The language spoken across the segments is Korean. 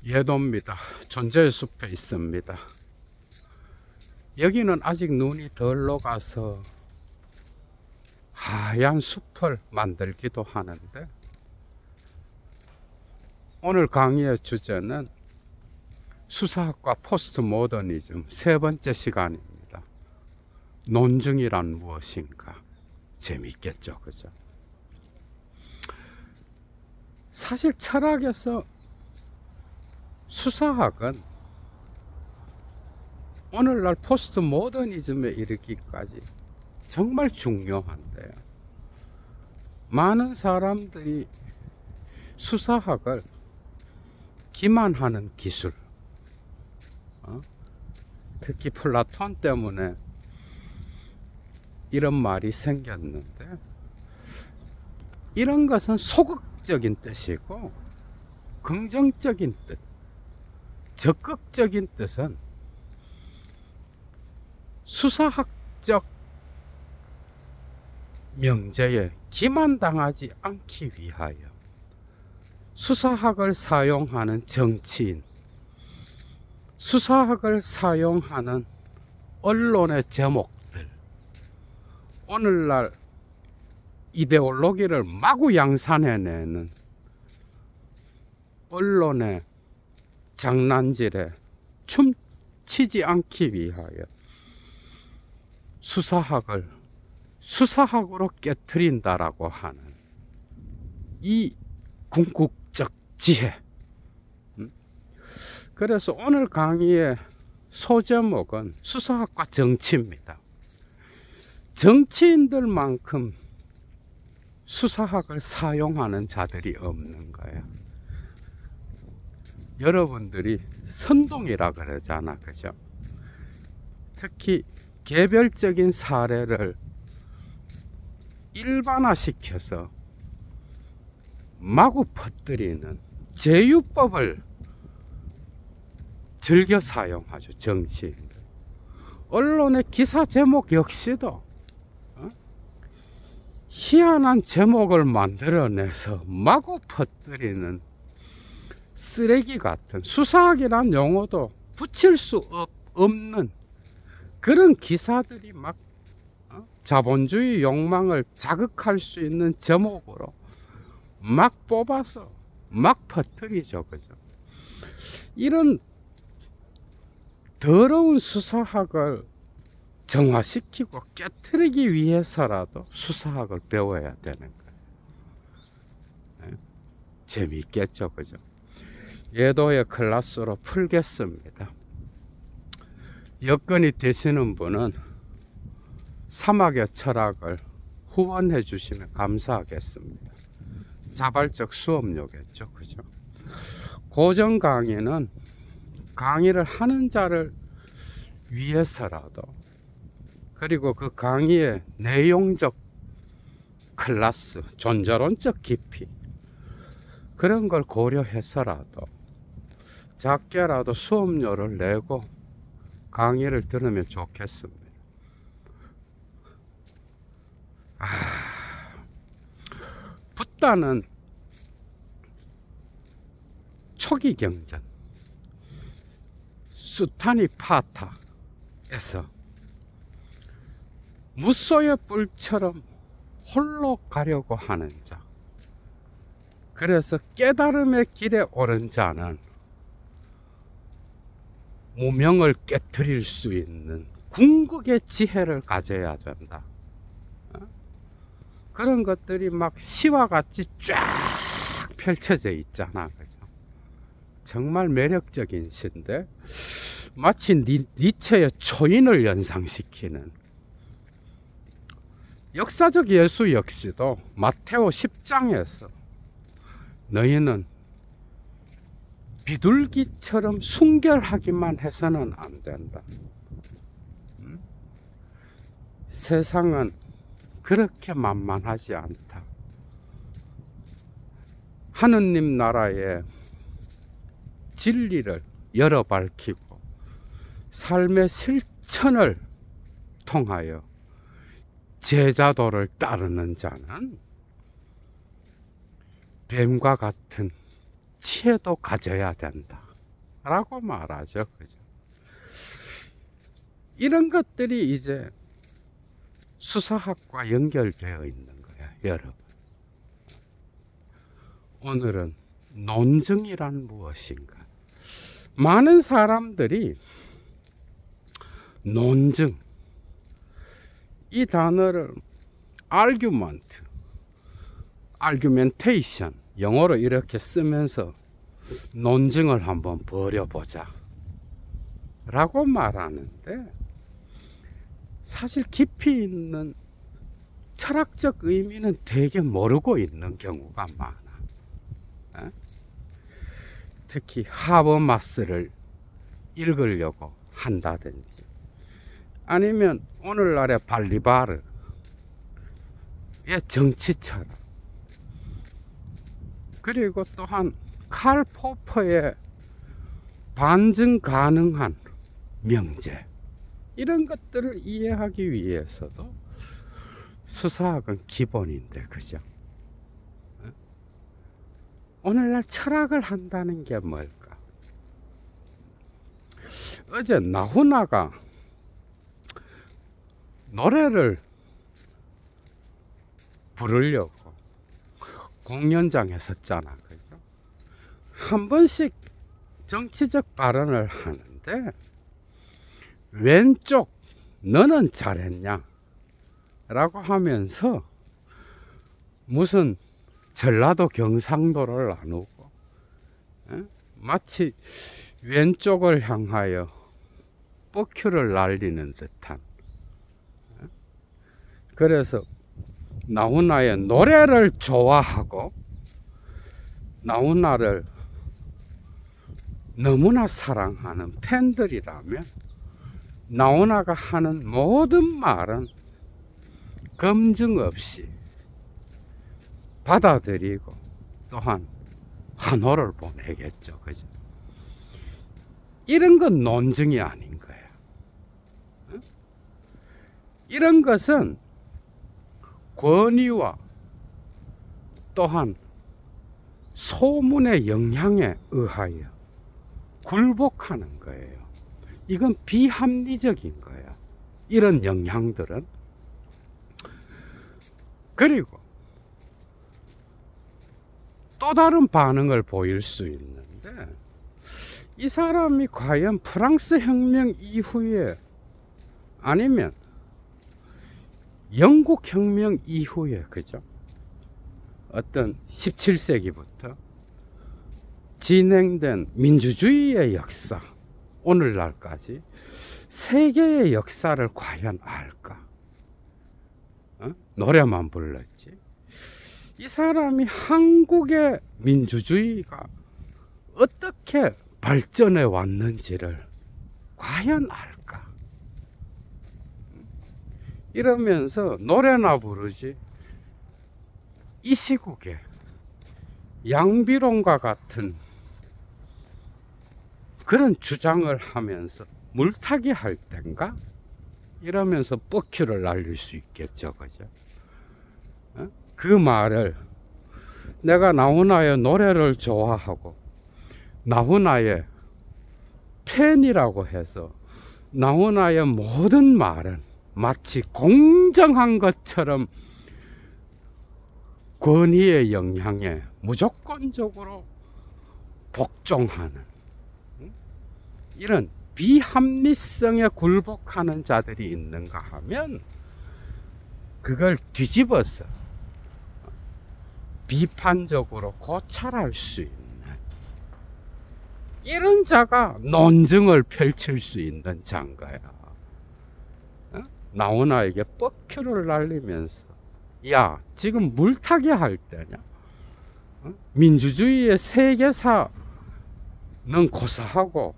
예도입니다. 존재의 숲에 있습니다. 여기는 아직 눈이 덜 녹아서 하얀 숲을 만들기도 하는데, 오늘 강의의 주제는 수사학과 포스트 모더니즘 세 번째 시간입니다. 논증이란 무엇인가? 재밌겠죠, 그죠? 사실 철학에서 수사학은 오늘날 포스트 모더니즘에 이르기까지 정말 중요한데요. 많은 사람들이 수사학을 기만하는 기술, 특히 플라톤 때문에 이런 말이 생겼는데, 이런 것은 소극적인 뜻이고 긍정적인 뜻, 적극적인 뜻은 수사학적 명제에 기만당하지 않기 위하여 수사학을 사용하는 정치인, 수사학을 사용하는 언론의 제목들, 오늘날 이데올로기를 마구 양산해내는 언론의 장난질에 춤추지 않기 위하여 수사학을 수사학으로 깨트린다라고 하는 이 궁극적 지혜. 그래서 오늘 강의의 소제목은 수사학과 정치입니다. 정치인들만큼 수사학을 사용하는 자들이 없는 거예요. 여러분들이 선동이라 그러잖아, 그죠? 특히 개별적인 사례를 일반화시켜서 마구 퍼뜨리는 제휴법을 즐겨 사용하죠, 정치인들. 언론의 기사 제목 역시도 희한한 제목을 만들어내서 마구 퍼뜨리는 쓰레기 같은, 수사학이란 용어도 붙일 수 없는 그런 기사들이 막 자본주의 욕망을 자극할 수 있는 제목으로 막 뽑아서 막 퍼뜨리죠, 그죠? 이런 더러운 수사학을 정화시키고 깨트리기 위해서라도 수사학을 배워야 되는 거예요. 재미있겠죠, 그죠? 예도의 클래스로 풀겠습니다. 여건이 되시는 분은 사막의 철학을 후원해 주시면 감사하겠습니다. 자발적 수업료겠죠, 그죠? 고정 강의는 강의를 하는 자를 위해서라도, 그리고 그 강의의 내용적 클래스, 존재론적 깊이, 그런 걸 고려해서라도 작게라도 수업료를 내고 강의를 들으면 좋겠습니다. 붓다는 초기 경전 수타니파타에서 무소의 뿔처럼 홀로 가려고 하는 자, 그래서 깨달음의 길에 오른 자는 무명을 깨트릴 수 있는 궁극의 지혜를 가져야 된다. 그런 것들이 막 시와 같이 쫙 펼쳐져 있잖아, 그죠? 정말 매력적인 시인데, 마치 니체의 초인을 연상시키는, 역사적 예수 역시도 마테오 10장에서 너희는 비둘기처럼 순결하기만 해서는 안 된다. 세상은 그렇게 만만하지 않다. 하느님 나라의 진리를 열어 밝히고 삶의 실천을 통하여 제자도를 따르는 자는 뱀과 같은 지혜도 가져야 된다. 라고 말하죠. 그죠? 이런 것들이 이제 수사학과 연결되어 있는 거야, 여러분. 오늘은 논증이란 무엇인가? 많은 사람들이 논증, 이 단어를 argumentation, 영어로 이렇게 쓰면서 논증을 한번 벌여보자 라고 말하는데, 사실 깊이 있는 철학적 의미는 되게 모르고 있는 경우가 많아. 특히 하버마스를 읽으려고 한다든지, 아니면 오늘날의 발리바르의 정치 철학, 그리고 또한 칼 포퍼의 반증 가능한 명제, 이런 것들을 이해하기 위해서도 수사학은 기본인데, 그죠? 오늘날 철학을 한다는 게 뭘까? 어제 나훈아가 노래를 부르려고 공연장에 섰잖아, 그죠? 한 번씩 정치적 발언을 하는데, 왼쪽 너는 잘했냐 라고 하면서 무슨 전라도 경상도를 나누고, 마치 왼쪽을 향하여 뻑큐를 날리는 듯한, 그래서 나훈아의 노래를 좋아하고 나훈아를 너무나 사랑하는 팬들이라면 나훈아가 하는 모든 말은 검증 없이 받아들이고 또한 환호를 보내겠죠. 그죠? 이런 건 논증이 아닌 거야. 이런 것은 권위와 또한 소문의 영향에 의하여 굴복하는 거예요. 이건 비합리적인 거야, 이런 영향들은. 그리고 또 다른 반응을 보일 수 있는데, 이 사람이 과연 프랑스 혁명 이후에 아니면 영국 혁명 이후에, 그죠? 어떤 17세기부터 진행된 민주주의의 역사, 오늘날까지 세계의 역사를 과연 알까? 노래만 불렀지. 이 사람이 한국의 민주주의가 어떻게 발전해 왔는지를 과연 알까? 이러면서 노래나 부르지, 이 시국에 양비론과 같은 그런 주장을 하면서 물타기 할 땐가? 이러면서 뻑큐를 날릴 수 있겠죠. 그죠? 그 말을, 내가 나훈아의 노래를 좋아하고 나훈아의 팬이라고 해서 나훈아의 모든 말은 마치 공정한 것처럼 권위의 영향에 무조건적으로 복종하는 이런 비합리성에 굴복하는 자들이 있는가 하면, 그걸 뒤집어서 비판적으로 고찰할 수 있는 이런 자가 논증을 펼칠 수 있는 자인가야. 나훈아에게 뻑큐를 날리면서, 야, 지금 물타기 할 때냐? 민주주의의 세계사는 고사하고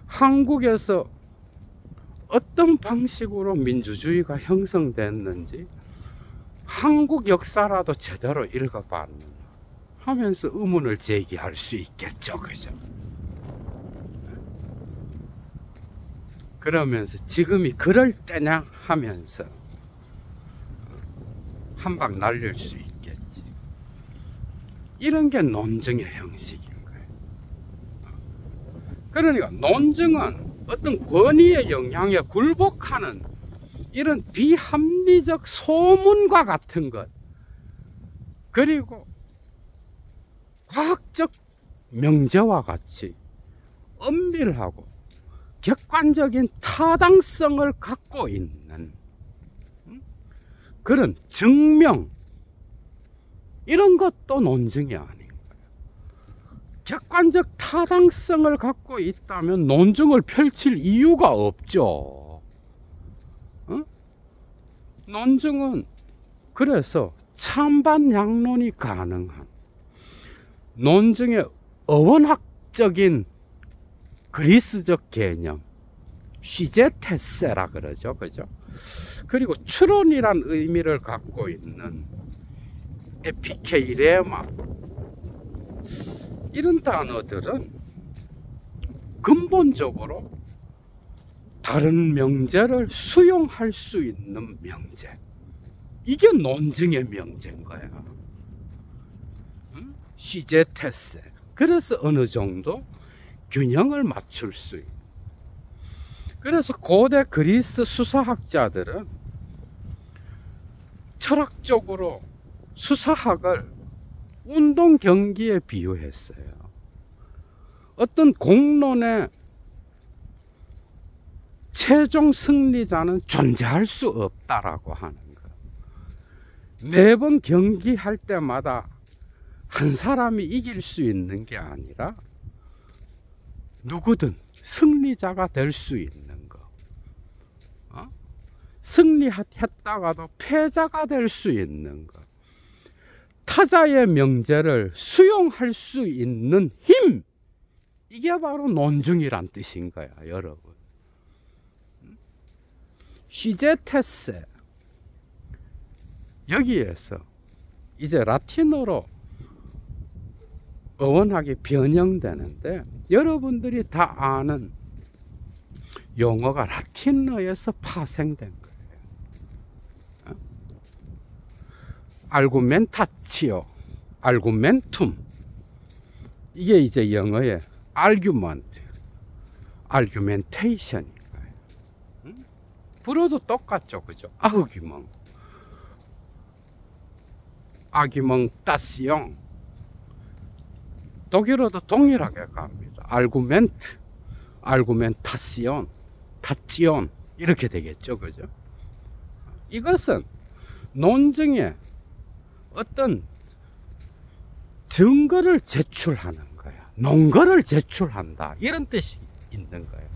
한국에서 어떤 방식으로 민주주의가 형성됐는지 한국 역사라도 제대로 읽어봤느냐 하면서 의문을 제기할 수 있겠죠. 그죠? 그러면서 지금이 그럴 때냐 하면서 한 방 날릴 수 있겠지. 이런 게 논증의 형식인 거예요. 그러니까 논증은 어떤 권위의 영향에 굴복하는 이런 비합리적 소문과 같은 것, 그리고 과학적 명제와 같이 엄밀하고 객관적인 타당성을 갖고 있는 그런 증명, 이런 것도 논증이 아닌 거예요. 객관적 타당성을 갖고 있다면 논증을 펼칠 이유가 없죠. 논증은 그래서 찬반 양론이 가능한, 논증의 어원학적인 그리스적 개념, 시제테세라 그러죠. 그죠? 그리고 추론이란 의미를 갖고 있는 에피케이레마, 이런 단어들은 근본적으로 다른 명제를 수용할 수 있는 명제, 이게 논증의 명제인 거야. 시제테세. 그래서 어느 정도 균형을 맞출 수 있는. 그래서 고대 그리스 수사학자들은 철학적으로 수사학을 운동 경기에 비유했어요. 어떤 공론의 최종 승리자는 존재할 수 없다라고 하는 거. 매번 경기할 때마다 한 사람이 이길 수 있는 게 아니라 누구든 승리자가 될 수 있는 거. 승리했다가도 패자가 될 수 있는 것. 타자의 명제를 수용할 수 있는 힘, 이게 바로 논증이란 뜻인 거야, 여러분. 시제테세. 여기에서 이제 라틴어로 어원학이 변형되는데, 여러분들이 다 아는 용어가 라틴어에서 파생된 거예요. 알구멘타치오, 알구멘툼, 이게 이제 영어의 argument, argumentation인 거예요. 불어도 똑같죠, 그죠? argument, argumentation, 독일어도 동일하게 갑니다. argument, argumentation, 타치온, 이렇게 되겠죠, 그죠? 이것은 논증에 어떤 증거를 제출하는 거야. 논거를 제출한다, 이런 뜻이 있는 거예요.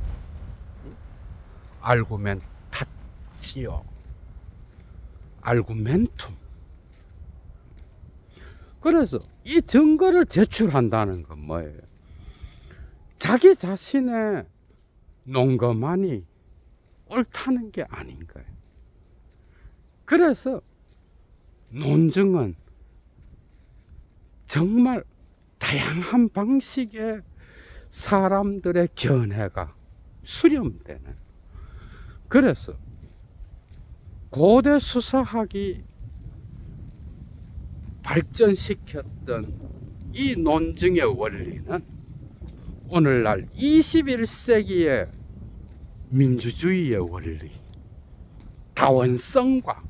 argumentatio, argumentum. 그래서 이 증거를 제출한다는 건 뭐예요? 자기 자신의 논거만이 옳다는 게 아닌 거예요. 그래서 논증은 정말 다양한 방식의 사람들의 견해가 수렴되는, 그래서 고대 수사학이 발전시켰던 이 논증의 원리는 오늘날 21세기의 민주주의의 원리, 다원성과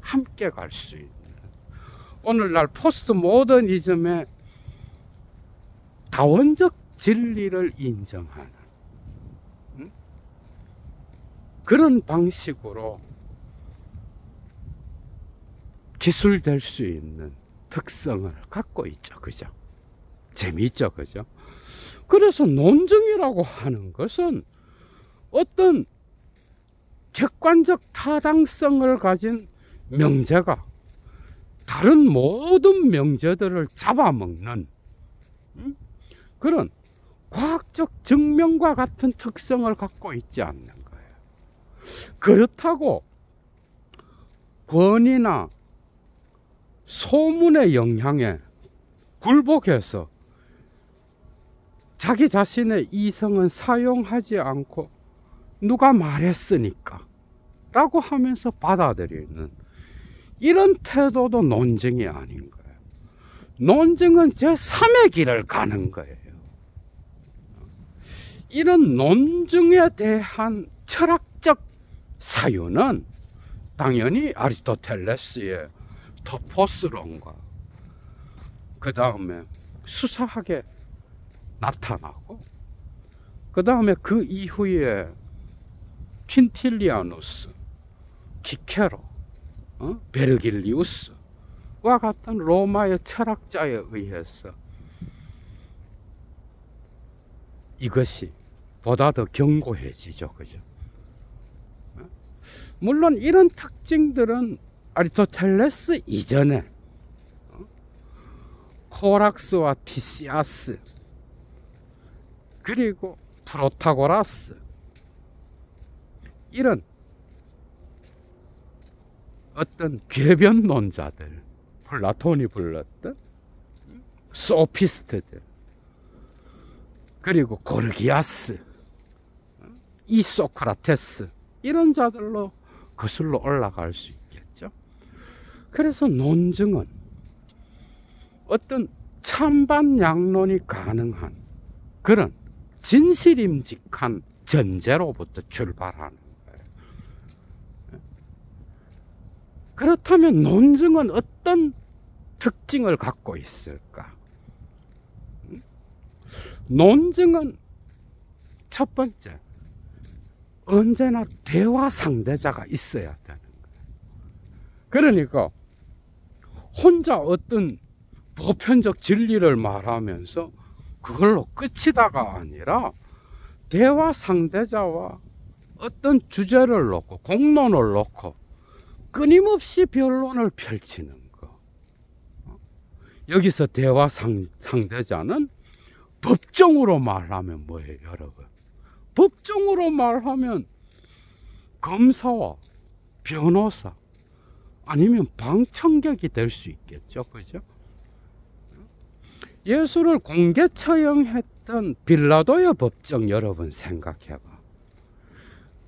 함께 갈 수 있는, 오늘날 포스트 모더니즘의 다원적 진리를 인정하는 그런 방식으로 기술될 수 있는 특성을 갖고 있죠. 그죠? 재미있죠. 그죠? 그래서 논증이라고 하는 것은 어떤 객관적 타당성을 가진 명제가 다른 모든 명제들을 잡아먹는 그런 과학적 증명과 같은 특성을 갖고 있지 않는 거예요. 그렇다고 권위나 소문의 영향에 굴복해서 자기 자신의 이성은 사용하지 않고 누가 말했으니까 라고 하면서 받아들이는 이런 태도도 논증이 아닌 거예요. 논증은 제3의 길을 가는 거예요. 이런 논증에 대한 철학적 사유는 당연히 아리스토텔레스의 토포스론과 그 다음에 수사학에 나타나고, 그 다음에 그 이후에 퀸틸리아누스, 키케로, 베르길리우스와 같은 로마의 철학자에 의해서 이것이 보다 더 견고해지죠. 그죠? 물론 이런 특징들은 아리스토텔레스 이전에 코락스와 티시아스, 그리고 프로타고라스, 이런 어떤 궤변론자들, 플라톤이 불렀던 소피스트들, 그리고 고르기아스, 이소크라테스, 이런 자들로 거슬러 올라갈 수 있겠죠. 그래서 논증은 어떤 찬반 양론이 가능한 그런 진실임직한 전제로부터 출발하는 거예요. 그렇다면 논증은 어떤 특징을 갖고 있을까? 논증은 첫 번째, 언제나 대화 상대자가 있어야 되는 거예요. 그러니까 혼자 어떤 보편적 진리를 말하면서 그걸로 끝이다가 아니라 대화 상대자와 어떤 주제를 놓고 공론을 놓고 끊임없이 변론을 펼치는 거. 여기서 대화 상대자는 법정으로 말하면 뭐예요, 여러분? 법정으로 말하면 검사와 변호사 아니면 방청객이 될 수 있겠죠. 그죠? 예수를 공개 처형했던 빌라도의 법정 여러분 생각해봐.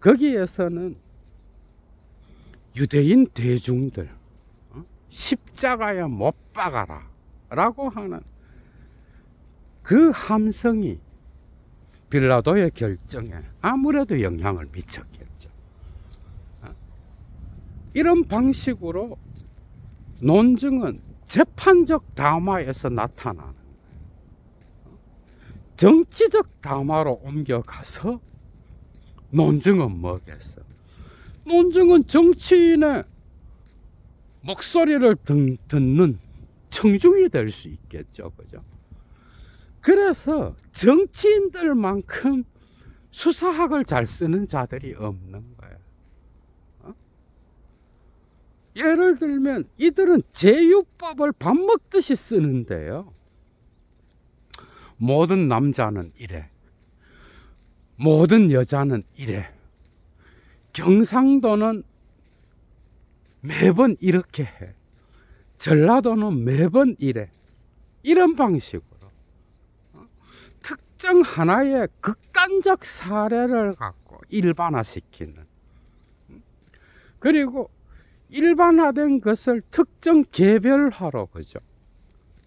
거기에서는 유대인 대중들 십자가에 못 박아라 라고 하는 그 함성이 빌라도의 결정에 아무래도 영향을 미쳤겠죠. 이런 방식으로 논증은 재판적 담화에서 나타나는 거예요. 정치적 담화로 옮겨가서 논증은 뭐겠어? 논증은 정치인의 목소리를 듣는 청중이 될 수 있겠죠. 그죠? 그래서 정치인들만큼 수사학을 잘 쓰는 자들이 없는 거예요. 예를 들면 이들은 제유법을 밥 먹듯이 쓰는데요. 모든 남자는 이래, 모든 여자는 이래, 경상도는 매번 이렇게 해, 전라도는 매번 이래, 이런 방식으로 특정 하나의 극단적 사례를 갖고 일반화시키는, 그리고 일반화된 것을 특정 개별화로, 그죠,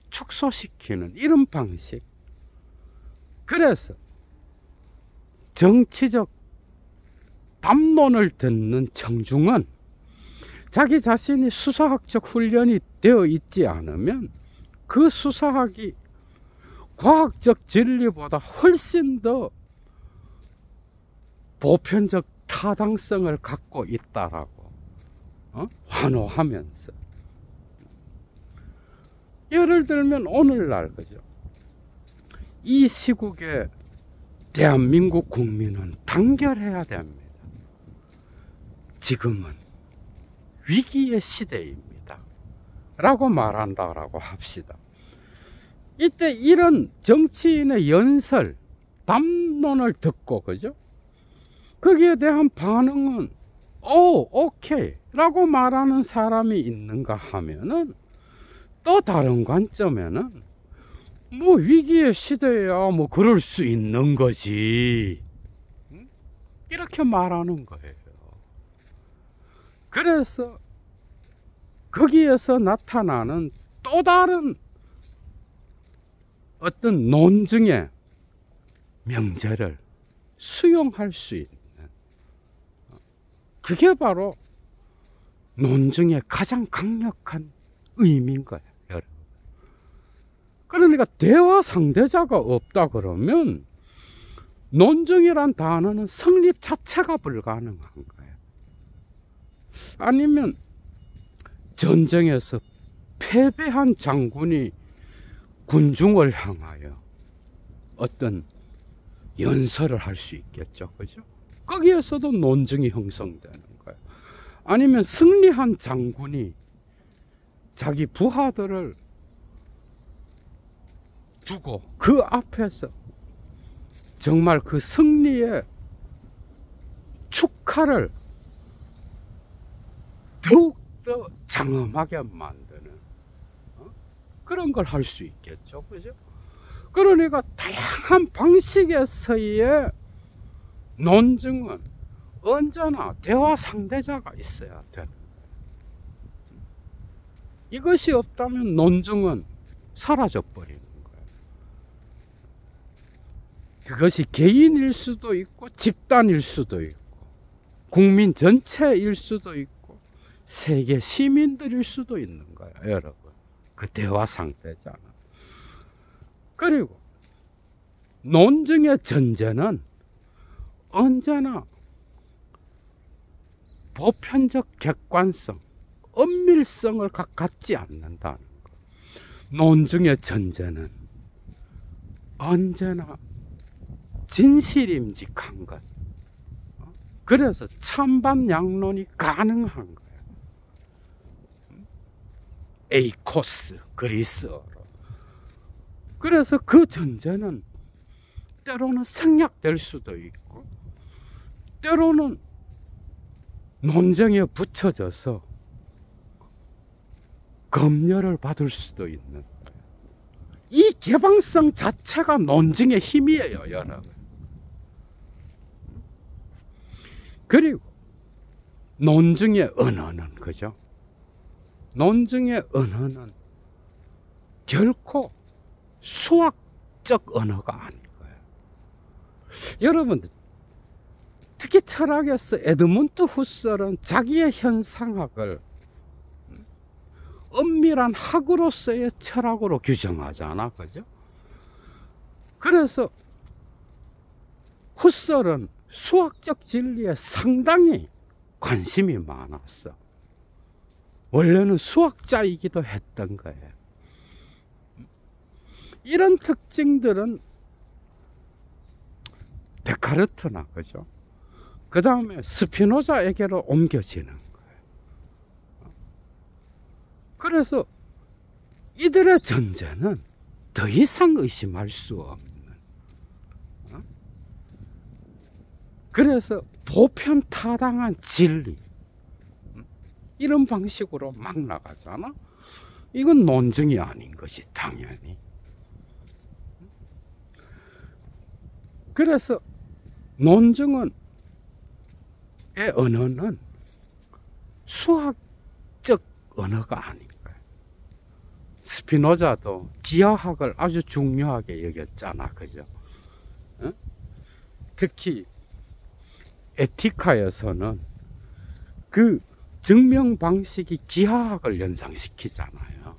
축소시키는 이런 방식. 그래서 정치적 담론을 듣는 청중은 자기 자신이 수사학적 훈련이 되어 있지 않으면 그 수사학이 과학적 진리보다 훨씬 더 보편적 타당성을 갖고 있다라고 환호하면서, 예를 들면 오늘날, 그죠, 이 시국에 대한민국 국민은 단결해야 됩니다. 지금은 위기의 시대입니다 라고 말한다라고 합시다. 이때 이런 정치인의 연설, 담론을 듣고, 그죠, 거기에 대한 반응은 오케이 라고 말하는 사람이 있는가 하면은, 또 다른 관점에는 뭐 위기의 시대야 뭐 그럴 수 있는 거지, 이렇게 말하는 거예요. 그래서 거기에서 나타나는 또 다른 어떤 논증의 명제를 수용할 수 있는, 그게 바로 논증의 가장 강력한 의미인 거예요, 여러분. 그러니까 대화 상대자가 없다 그러면 논증이란 단어는 성립 자체가 불가능한 거예요. 아니면 전쟁에서 패배한 장군이 군중을 향하여 어떤 연설을 할 수 있겠죠, 그죠? 거기에서도 논증이 형성되는 거예요. 아니면 승리한 장군이 자기 부하들을 두고 그 앞에서 정말 그 승리의 축하를 더욱더 장엄하게 만드는 그런 걸 할 수 있겠죠, 그죠? 그러니까 다양한 방식에서의 논증은 언제나 대화 상대자가 있어야 되는 거예요. 이것이 없다면 논증은 사라져 버리는 거예요. 그것이 개인일 수도 있고 집단일 수도 있고 국민 전체일 수도 있고 세계 시민들일 수도 있는 거예요, 여러분. 그 대화 상대자는. 그리고 논증의 전제는 언제나 보편적 객관성, 엄밀성을 갖지 않는다는 것. 논증의 전제는 언제나 진실임직한 것. 그래서 찬반 양론이 가능한 거예요. 에이코스, 그리스어로. 그래서 그 전제는 때로는 생략될 수도 있고 때로는 논쟁에 붙여져서 검열을 받을 수도 있는 거예요. 이 개방성 자체가 논증의 힘이에요, 여러분. 그리고 논증의 언어는, 그죠? 논증의 언어는 결코 수학적 언어가 아닌 거예요. 여러분, 특히 철학에서 에드문드 후설은 자기의 현상학을 엄밀한 학으로서의 철학으로 규정하잖아, 그죠? 그래서 후설은 수학적 진리에 상당히 관심이 많았어. 원래는 수학자이기도 했던 거예요. 이런 특징들은 데카르트나, 그죠? 그 다음에 스피노자에게로 옮겨지는 거예요. 그래서 이들의 전제는 더 이상 의심할 수 없는, 그래서 보편타당한 진리, 이런 방식으로 막 나가잖아. 이건 논증이 아닌 것이 당연히. 그래서 논증은 의 언어는 수학적 언어가 아닌 거예요. 스피노자도 기하학을 아주 중요하게 여겼잖아, 그죠? 특히 에티카에서는 그 증명 방식이 기하학을 연상시키잖아요.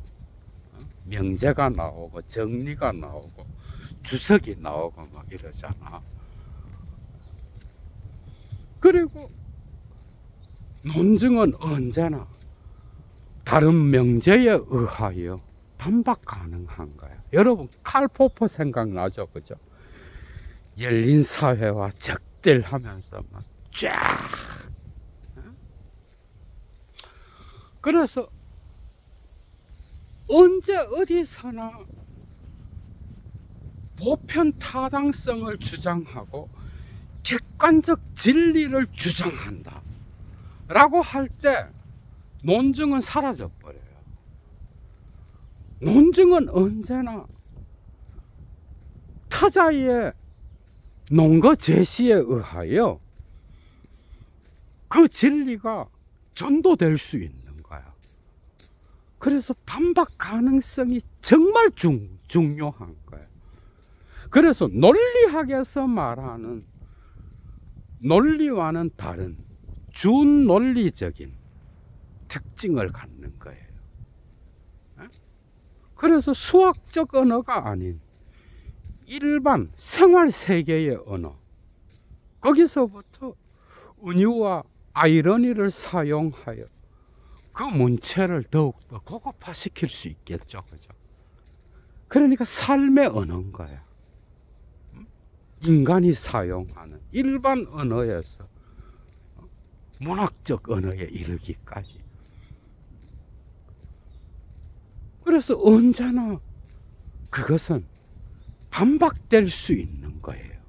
명제가 나오고 정리가 나오고 주석이 나오고 막 이러잖아. 그리고 논증은 언제나 다른 명제에 의하여 반박 가능한 거예요. 여러분, 칼 포퍼 생각나죠, 그죠? 열린 사회와 적들하면서 막 쫙. 그래서 언제 어디서나 보편 타당성을 주장하고 객관적 진리를 주장한다 라고 할 때 논증은 사라져 버려요. 논증은 언제나 타자의 논거 제시에 의하여 그 진리가 전도될 수 있는 거야. 그래서 반박 가능성이 정말 중요한 거예요. 그래서 논리학에서 말하는 논리와는 다른 준논리적인 특징을 갖는 거예요. 그래서 수학적 언어가 아닌 일반 생활 세계의 언어, 거기서부터 은유와 아이러니를 사용하여 그 문체를 더욱더 고급화시킬 수 있겠죠. 그죠? 그러니까 삶의 언어인 거야. 인간이 사용하는 일반 언어에서 문학적 언어에 이르기까지. 그래서 언제나 그것은 반박될 수 있는 거예요.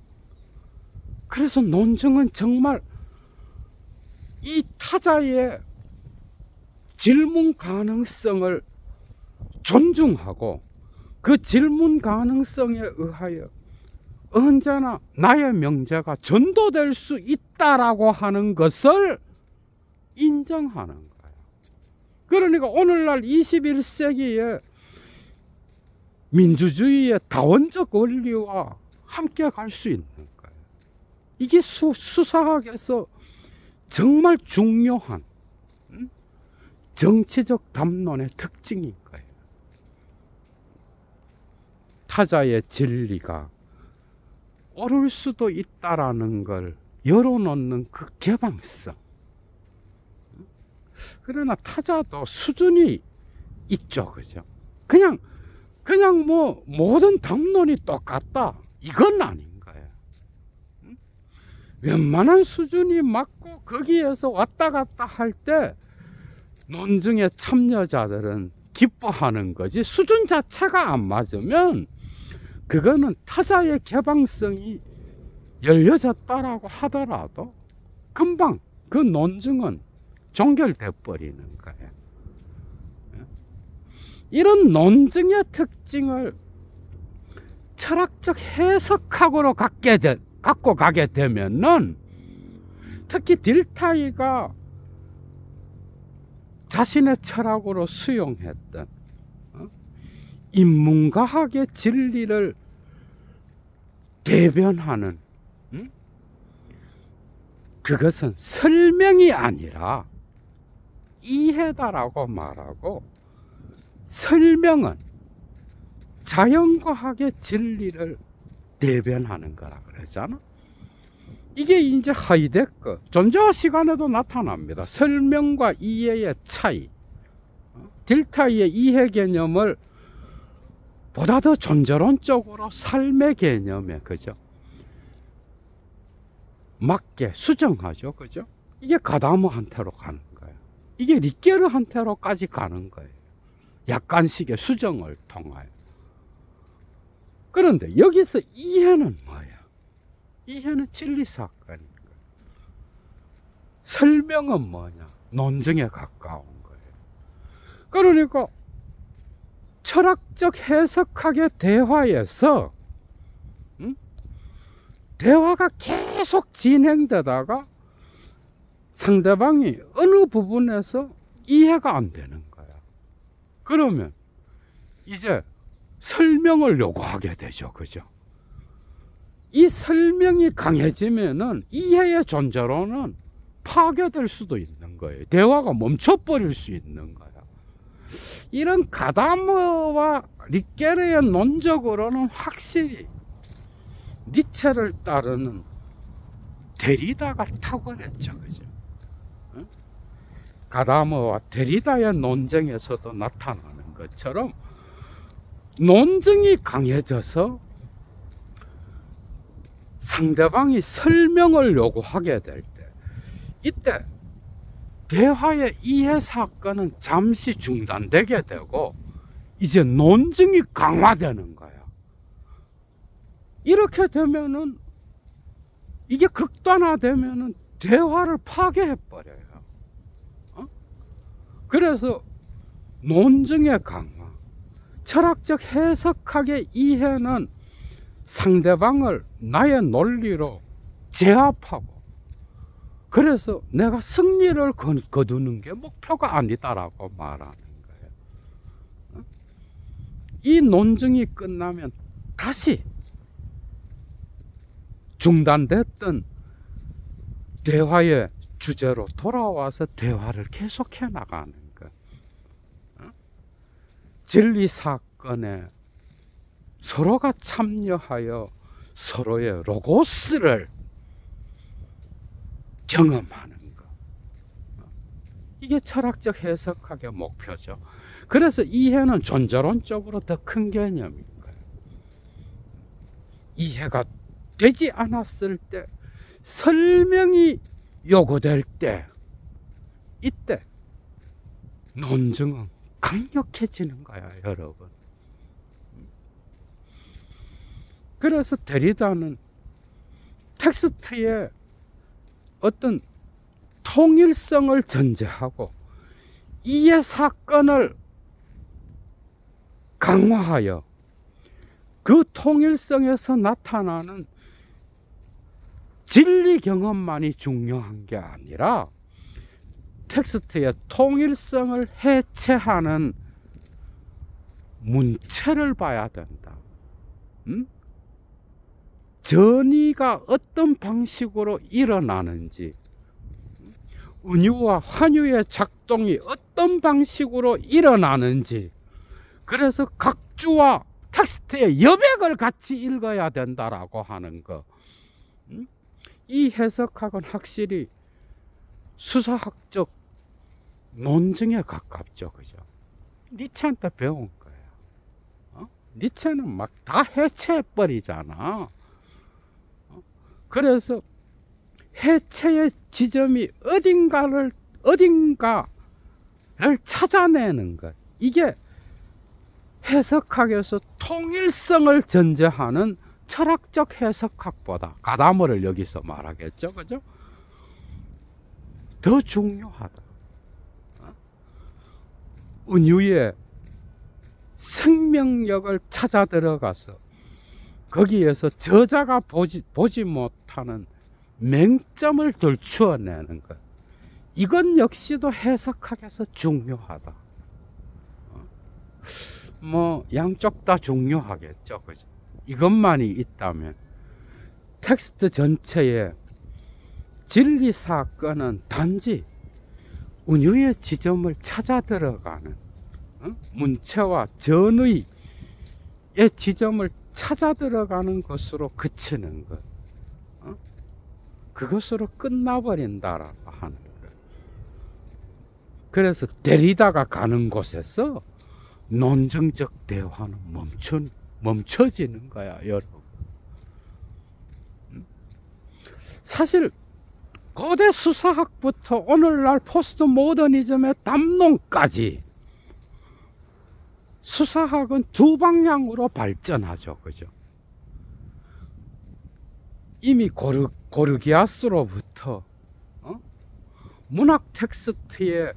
그래서 논증은 정말 이 타자의 질문 가능성을 존중하고 그 질문 가능성에 의하여 언제나 나의 명제가 전도될 수 있다라고 하는 것을 인정하는 거예요. 그러니까 오늘날 21세기에 민주주의의 다원적 원리와 함께 갈 수 있는 거예요. 이게 수사학에서 정말 중요한 정치적 담론의 특징인 거예요. 타자의 진리가 옳을 수도 있다라는 걸 열어놓는 그 개방성. 그러나 타자도 수준이 있죠, 그죠? 그냥 뭐 모든 담론이 똑같다, 이건 아닌 거예요. 웬만한 수준이 맞고 거기에서 왔다 갔다 할 때 논증의 참여자들은 기뻐하는 거지, 수준 자체가 안 맞으면 그거는 타자의 개방성이 열려졌다라고 하더라도 금방 그 논증은 종결돼 버리는 거예요. 이런 논증의 특징을 철학적 해석학으로 갖고 가게 되면은, 특히 딜타이가 자신의 철학으로 수용했던 인문과학의 진리를 대변하는, 그것은 설명이 아니라 이해다라고 말하고, 설명은 자연과학의 진리를 대변하는 거라 그러잖아. 이게 이제 하이데거 존재와 시간에도 나타납니다. 설명과 이해의 차이. 딜타이의 이해 개념을 보다 더 존재론적으로 삶의 개념에, 그죠? 맞게 수정하죠, 그죠? 이게 가다머한테로 가는 거예요. 이게 리케르한테로까지 가는 거예요. 약간씩의 수정을 통하여. 그런데 여기서 이해는 뭐야? 이해는 진리 사건인 거예요. 설명은 뭐냐? 논증에 가까운 거예요. 그러니까 철학적 해석학의 대화에서 대화가 계속 진행되다가 상대방이 어느 부분에서 이해가 안 되는 거야. 그러면 이제 설명을 요구하게 되죠, 그죠? 이 설명이 강해지면은 이해의 존재로는 파괴될 수도 있는 거예요. 대화가 멈춰버릴 수 있는 거야. 이런 가다머와 리케르의 논적으로는 확실히 니체를 따르는 데리다가 탁월했죠, 그죠? 가다머와 데리다의 논쟁에서도 나타나는 것처럼 논증이 강해져서 상대방이 설명을 요구하게 될 때, 이때 대화의 이해 사건은 잠시 중단되게 되고 이제 논증이 강화되는 거야. 이렇게 되면은, 이게 극단화되면은 대화를 파괴해 버려요. 그래서 논증의 강화, 철학적 해석학의 이해는 상대방을 나의 논리로 제압하고, 그래서 내가 승리를 거두는 게 목표가 아니다라고 말하는 거예요. 이 논증이 끝나면 다시 중단됐던 대화의 주제로 돌아와서 대화를 계속해 나가는 것. 진리 사건에 서로가 참여하여 서로의 로고스를 경험하는 것. 이게 철학적 해석학의 목표죠. 그래서 이해는 존재론적으로 더 큰 개념인 거예요. 이해가 되지 않았을 때, 설명이 요구될 때, 이때 논증은 강력해지는 거야, 여러분. 그래서 데리다는 텍스트의 어떤 통일성을 전제하고 이해 사건을 강화하여 그 통일성에서 나타나는 진리 경험만이 중요한 게 아니라 텍스트의 통일성을 해체하는 문체를 봐야 된다. 전이가 어떤 방식으로 일어나는지, 은유와 환유의 작동이 어떤 방식으로 일어나는지, 그래서 각주와 텍스트의 여백을 같이 읽어야 된다라고 하는 거. 이 해석학은 확실히 수사학적 논증에 가깝죠, 그죠? 니체한테 배운 거예요. 니체는 막 다 해체해버리잖아. 그래서 해체의 지점이 어딘가를 찾아내는 것. 이게 해석학에서 통일성을 전제하는 철학적 해석학보다, 가다머를 여기서 말하겠죠, 그죠? 더 중요하다. 은유의 생명력을 찾아 들어가서 거기에서 저자가 보지 못하는 맹점을 들추어내는 것. 이건 역시도 해석학에서 중요하다. 뭐 양쪽 다 중요하겠죠, 그죠? 이것만이 있다면 텍스트 전체의 진리 사건은 단지 은유의 지점을 찾아 들어가는 문체와 전의의 지점을 찾아 들어가는 것으로 그치는 것. 그것으로 끝나버린다라고 하는 것. 그래서 데리다가 가는 곳에서 논증적 대화는 멈춰지는 거야, 여러분. 사실 고대 수사학부터 오늘날 포스트 모더니즘의 담론까지 수사학은 두 방향으로 발전하죠, 그죠? 이미 고르기아스로부터 문학 텍스트의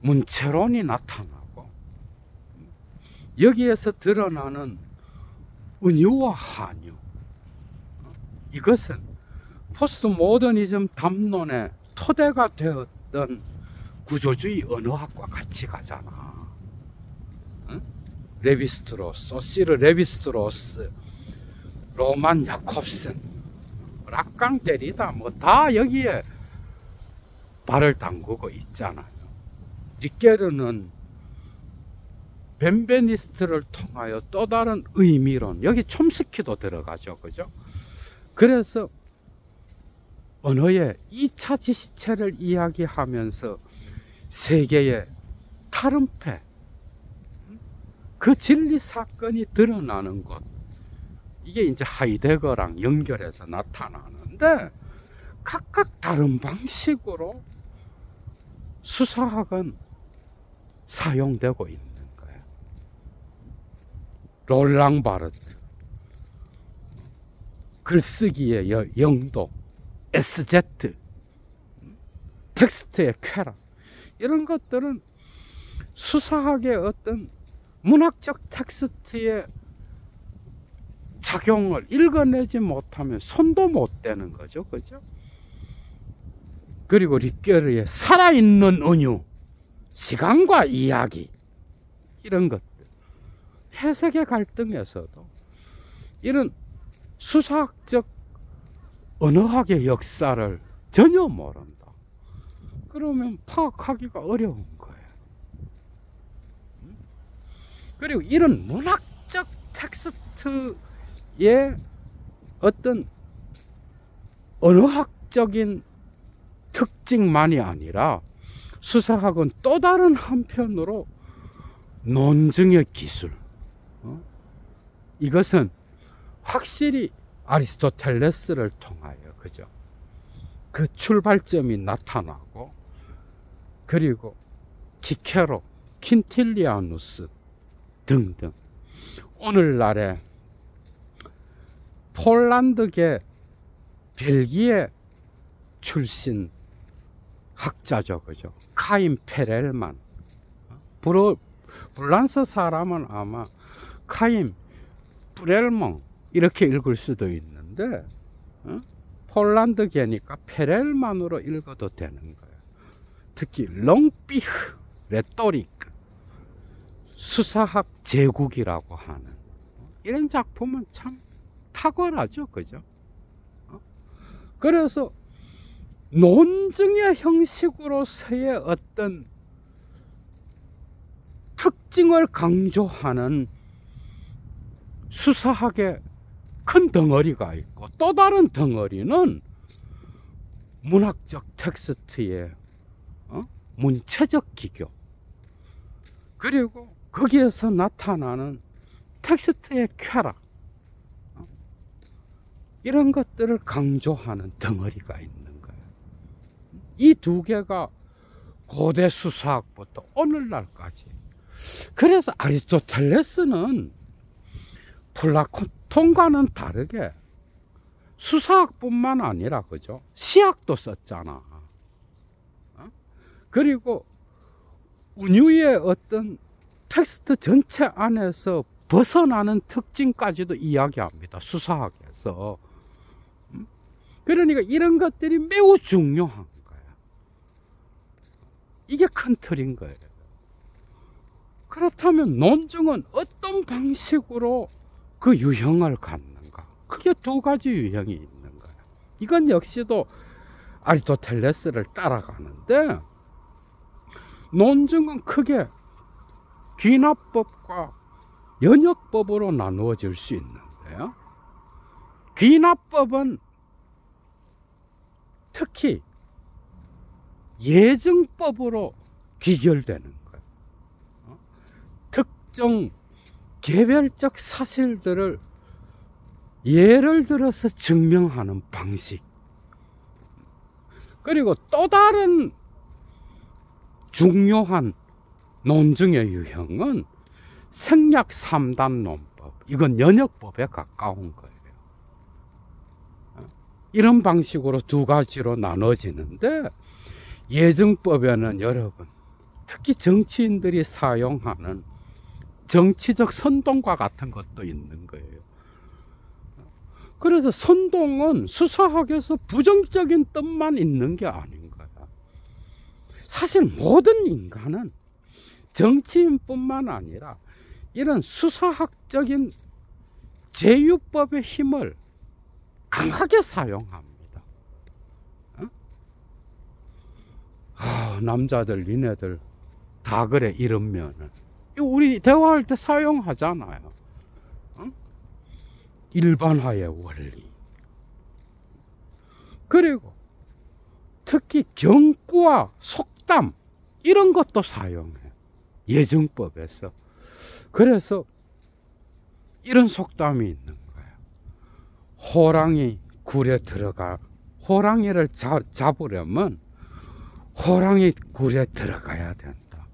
문체론이 나타나고, 여기에서 드러나는 은유와 한유, 이것은 포스트 모더니즘 담론의 토대가 되었던 구조주의 언어학과 같이 가잖아. 레비스트로스, 오시르 레비스트로스, 로만 야콥슨, 락강 데리다 뭐 다 여기에 발을 담그고 있잖아요. 리케르는 벤베니스트를 통하여 또 다른 의미론, 여기 촘스키도 들어가죠, 그죠? 그래서 언어의 2차 지시체를 이야기하면서 세계의 탈음패, 그 진리 사건이 드러나는 것, 이게 이제 하이데거랑 연결해서 나타나는데, 각각 다른 방식으로 수사학은 사용되고 있는 거예요. 롤랑 바르트, 글쓰기의 영도, SZ, 텍스트의 쾌락, 이런 것들은 수사학의 어떤 문학적 텍스트의 작용을 읽어내지 못하면 손도 못 대는 거죠, 그죠? 그리고 리케르의 살아있는 은유, 시간과 이야기, 이런 것들, 해석의 갈등에서도 이런 수사학적 언어학의 역사를 전혀 모른다. 그러면 파악하기가 어려운 거예요. 그리고 이런 문학적 텍스트의 어떤 언어학적인 특징만이 아니라 수사학은 또 다른 한편으로 논증의 기술, 이것은 확실히 아리스토텔레스를 통하여, 그죠? 그 출발점이 나타나고, 그리고 키케로, 킨틸리아누스 등등 오늘날의 폴란드계 벨기에 출신 학자죠, 그죠? 카임 페렐만. 불란서 사람은 아마 카임 프렐멍 이렇게 읽을 수도 있는데, 폴란드계니까 페렐만으로 읽어도 되는 거예요. 특히 롱피흐 레토리크, 수사학 제국이라고 하는 이런 작품은 참 탁월하죠, 그죠? 그래서 논증의 형식으로서의 어떤 특징을 강조하는 수사학의 큰 덩어리가 있고, 또 다른 덩어리는 문학적 텍스트의 문체적 기교, 그리고 거기에서 나타나는 텍스트의 쾌락, 이런 것들을 강조하는 덩어리가 있는 거예요. 이 두 개가 고대 수사학부터 오늘날까지. 그래서 아리스토텔레스는 플라톤과는 다르게 수사학뿐만 아니라, 그죠? 시학도 썼잖아. 그리고 운유의 어떤 텍스트 전체 안에서 벗어나는 특징까지도 이야기합니다, 수사학에서. 그러니까 이런 것들이 매우 중요한 거야. 이게 큰 틀인 거예요. 그렇다면 논증은 어떤 방식으로 그 유형을 갖는가? 크게 두 가지 유형이 있는 거야. 이건 역시도 아리스토텔레스를 따라가는데, 논증은 크게 귀납법과 연역법으로 나누어질 수 있는데요. 귀납법은 특히 예증법으로 귀결되는 거예요. 특정 개별적 사실들을 예를 들어서 증명하는 방식. 그리고 또 다른 중요한 논증의 유형은 생략 3단 논법. 이건 연역법에 가까운 거예요. 이런 방식으로 두 가지로 나눠지는데, 예증법에는 여러분, 특히 정치인들이 사용하는 정치적 선동과 같은 것도 있는 거예요. 그래서 선동은 수사학에서 부정적인 뜻만 있는 게 아닌 거야. 사실 모든 인간은 정치인뿐만 아니라 이런 수사학적인 제유법의 힘을 강하게 사용합니다. 남자들 니네들 다 그래, 이러면은 우리 대화할 때 사용하잖아요. 일반화의 원리. 그리고 특히 경구와 속담, 이런 것도 사용해, 예증법에서. 그래서 이런 속담이 있는 거예요. 호랑이 굴에 들어가, 호랑이를 잡으려면 호랑이 굴에 들어가야 된다.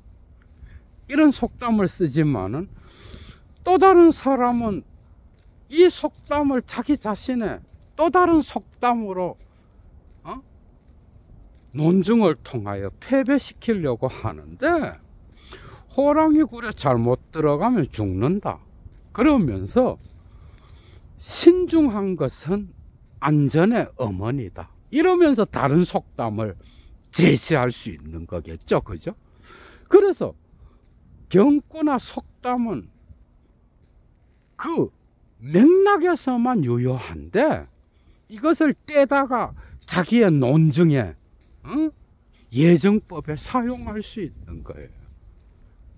이런 속담을 쓰지만은, 또 다른 사람은 이 속담을 자기 자신의 또 다른 속담으로 논증을 통하여 패배시키려고 하는데, 호랑이 굴에 잘못 들어가면 죽는다. 그러면서 신중한 것은 안전의 어머니다. 이러면서 다른 속담을 제시할 수 있는 거겠죠, 그죠? 그래서 경구나 속담은 그 맥락에서만 유효한데, 이것을 떼다가 자기의 논증에 예정법에 사용할 수 있는 거예요.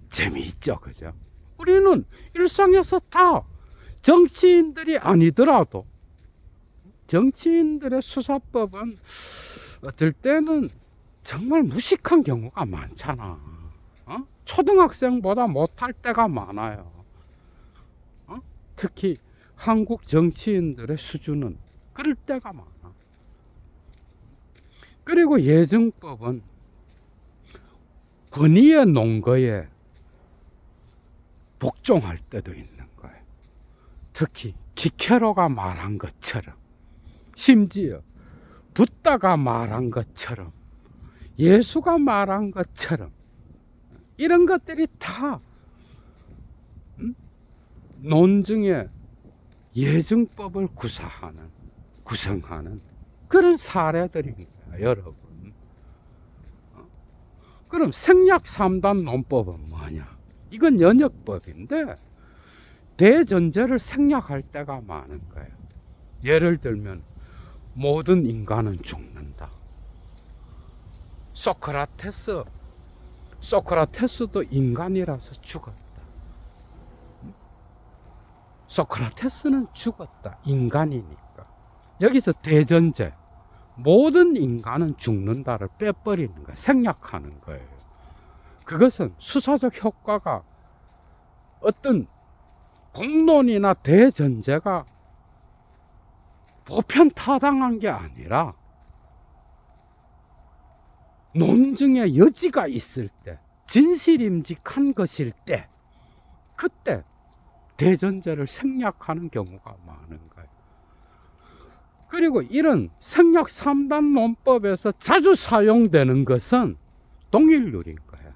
재미있죠, 그죠? 우리는 일상에서 다 정치인들이 아니더라도 정치인들의 수사법은 어떨 때는 정말 무식한 경우가 많잖아. 초등학생보다 못할 때가 많아요. 특히 한국 정치인들의 수준은 그럴 때가 많아. 그리고 예정법은 권위의 논거에 복종할 때도 있는 거예요. 특히 키케로가 말한 것처럼, 심지어 붓다가 말한 것처럼, 예수가 말한 것처럼, 이런 것들이 다 논증의 예정법을 구성하는 그런 사례들인 거야, 여러분. 그럼 생략 3단 논법은 뭐냐? 이건 연역법인데 대전제를 생략할 때가 많은 거예요. 예를 들면 모든 인간은 죽는다. 소크라테스도 인간이라서 죽었다. 소크라테스는 죽었다. 인간이니까. 여기서 대전제, 모든 인간은 죽는다를 빼버리는 거예요. 생략하는 거예요. 그것은 수사적 효과가 어떤 공론이나 대전제가 보편타당한 게 아니라 논증의 여지가 있을 때, 진실임직한 것일 때, 그때 대전제를 생략하는 경우가 많은 거예요. 그리고 이런 생략 3단 논법에서 자주 사용되는 것은 동일률인 거예요.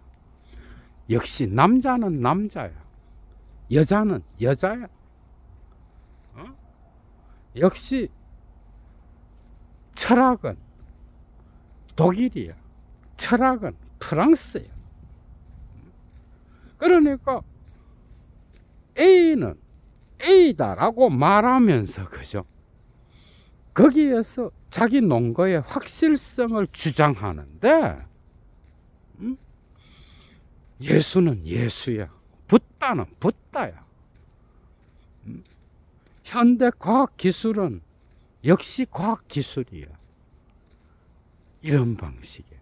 역시 남자는 남자야, 여자는 여자야. 역시 철학은 독일이야, 철학은 프랑스야. 그러니까 A는 A다라고 말하면서, 그죠? 거기에서 자기 논거의 확실성을 주장하는데, 예수는 예수야, 붓다는 붓다야, 현대 과학기술은 역시 과학기술이야. 이런 방식의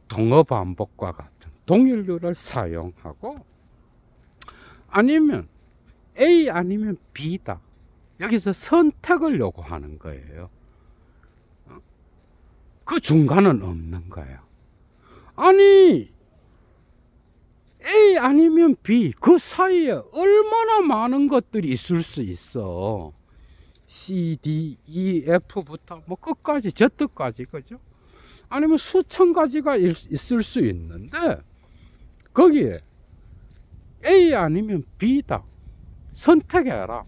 동어반복과 같은 동일률을 사용하고, 아니면 A 아니면 B다. 여기서 선택을 요구하는 거예요. 그 중간은 없는 거예요. 아니, A 아니면 B, 그 사이에 얼마나 많은 것들이 있을 수 있어. C, D, E, F부터 뭐 끝까지, Z까지, 그죠? 아니면 수천 가지가 있을 수 있는데, 거기에 A 아니면 B다. 선택해라.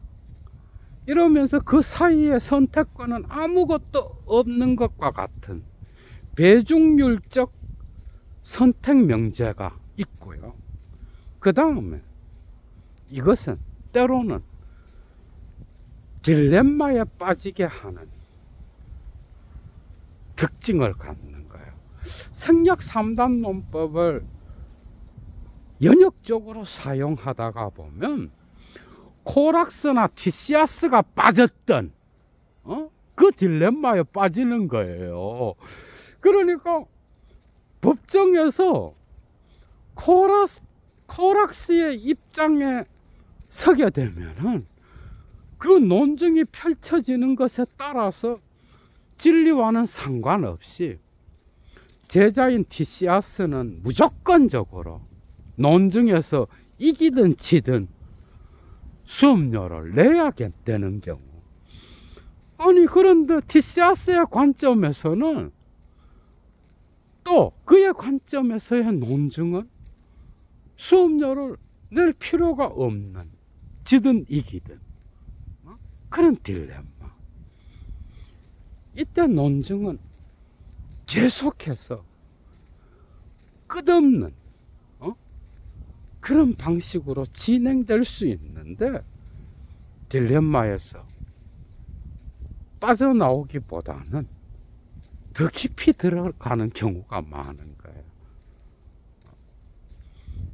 이러면서 그 사이에 선택권은 아무것도 없는 것과 같은 배중률적 선택 명제가 있고요. 그 다음에 이것은 때로는 딜레마에 빠지게 하는 특징을 갖는 거예요. 생략 3단 논법을 연역적으로 사용하다가 보면 코락스나 티시아스가 빠졌던 그 딜레마에 빠지는 거예요. 그러니까 법정에서 코락스의 입장에 서게 되면은 그 논증이 펼쳐지는 것에 따라서 진리와는 상관없이 제자인 티시아스는 무조건적으로 논증에서 이기든 지든 수업료를 내야 되는 경우. 아니, 그런데 티시아스의 관점에서는 또 그의 관점에서의 논증은 수업료를 낼 필요가 없는, 지든 이기든 그런 딜레마. 이때 논증은 계속해서 끝없는 그런 방식으로 진행될 수 있는데, 딜레마에서 빠져나오기보다는 더 깊이 들어가는 경우가 많은 거예요.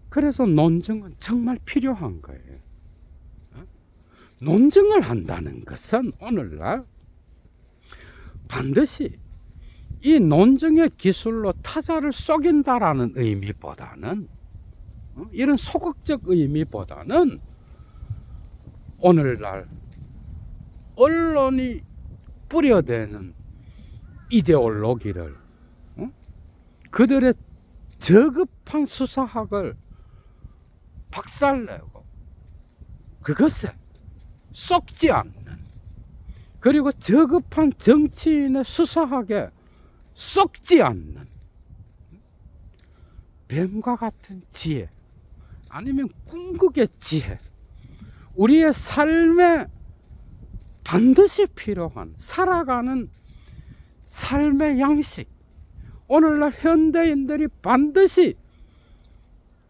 그래서 논증은 정말 필요한 거예요. 논증을 한다는 것은 오늘날 반드시 이 논증의 기술로 타자를 속인다라는 의미보다는, 이런 소극적 의미보다는 오늘날 언론이 뿌려대는 이데올로기를, 그들의 저급한 수사학을 박살내고 그것에 썩지 않는, 그리고 저급한 정치인의 수사학에 썩지 않는 뱀과 같은 지혜, 아니면 궁극의 지혜, 우리의 삶에 반드시 필요한 살아가는 삶의 양식, 오늘날 현대인들이 반드시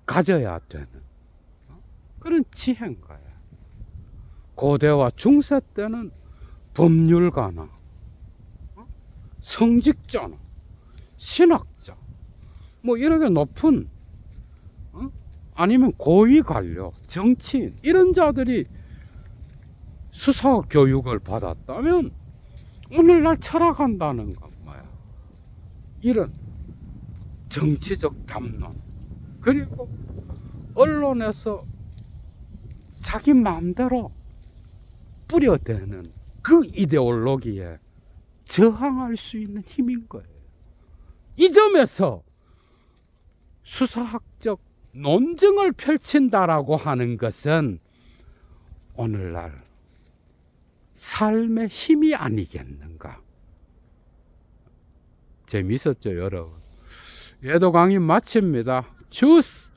가져야 되는 그런 지혜인 거예요. 고대와 중세 때는 법률가나 성직자나 신학자, 뭐 이렇게 높은, 아니면 고위 관료, 정치인, 이런 자들이 수사 교육을 받았다면 오늘날 철학한다는 건 뭐야? 이런 정치적 담론, 그리고 언론에서 자기 마음대로 뿌려대는 그 이데올로기에 저항할 수 있는 힘인 거예요. 이 점에서 수사학적 논증을 펼친다라고 하는 것은 오늘날 삶의 힘이 아니겠는가. 재미있었죠, 여러분? 얘도 강의 마칩니다. 주스!